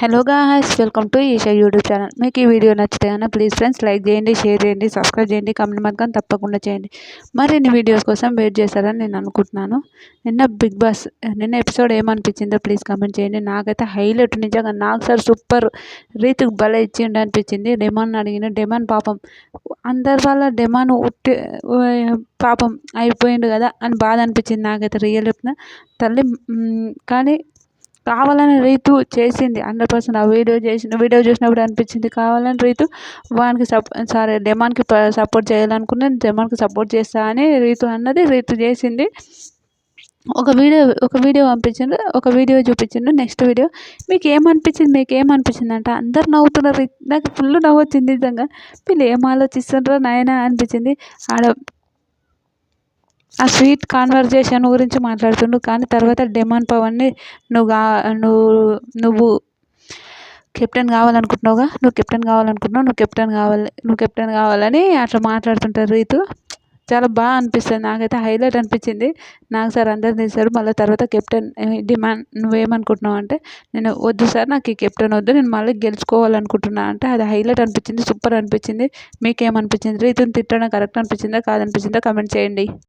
Hello guys, welcome to Eesha YouTube channel. మీకు ఈ వీడియో నచ్చితే కనుక ప్లీజ్ ఫ్రెండ్స్ లైక్ చేయండి, షేర్ చేయండి, సబ్స్క్రైబ్ చేయండి, కామెంట్ మాత్రం తప్పకుండా చేయండి. మరిన్ని వీడియోస్ కోసం వెయిట్ చేస్తారని నేను అనుకుంటున్నాను. బిగ్ బాస్ నిన్న ఎపిసోడ్ ఏమనిపించిందో ప్లీజ్ కామెంట్ చేయండి. నాకైతే హైలైట్, నిజంగా నాకు సార్ సూపర్ రీతికి భలే ఇచ్చిండు అనిపించింది. డెమాన్ అడిగిన డెమాన్ పాపం అందరి వల్ల డెమాన్ ఉట్టి పాపం అయిపోయిండు కదా అని బాధ అనిపించింది నాకైతే రియల్ చెప్తున్నా తల్లి. కానీ కావాలని రీతు చేసింది 100%. ఆ వీడియో చూసినప్పుడు అనిపించింది కావాలని రీతు వానికి డెమాన్కి సపోర్ట్ చేయాలనుకున్నది, డెమాన్కి సపోర్ట్ చేస్తా అని రీతు అన్నది, రీతు చేసింది. ఒక వీడియో పంపించిండు, ఒక వీడియో చూపించిండు. నెక్స్ట్ వీడియో మీకు ఏమనిపించింది అంటే అందరు నవ్వుతున్నారు. నాకు ఫుల్ నవ్వు వచ్చింది నిజంగా. వీళ్ళు ఏం ఆలోచిస్తుండ్రో నాయన అనిపించింది. ఆడ ఆ స్వీట్ కాన్వర్జేషన్ గురించి మాట్లాడుతుండు. కానీ తర్వాత డెమాన్ పవన్ని నువ్వు నువ్వు కెప్టెన్ కావాలనుకుంటున్నావుగా, నువ్వు కెప్టెన్ కావాలని అట్లా మాట్లాడుతుంటారు రీతు. చాలా బాగా అనిపిస్తుంది, నాకైతే హైలైట్ అనిపించింది. నాకు సార్ అందరు తీశారు. మళ్ళీ తర్వాత కెప్టెన్ డిమాండ్ నువ్వేమనుకుంటున్నావు అంటే, నేను వద్దు సార్, నాకు ఈ కెప్టెన్ వద్దు, నేను మళ్ళీ గెలుచుకోవాలనుకుంటున్నా అంటే అది హైలైట్ అనిపించింది, సూపర్ అనిపించింది. మీకేమనిపించింది? రీతుని తిట్టడం కరెక్ట్ అనిపించిందా కాదనిపించిందా కామెంట్ చేయండి.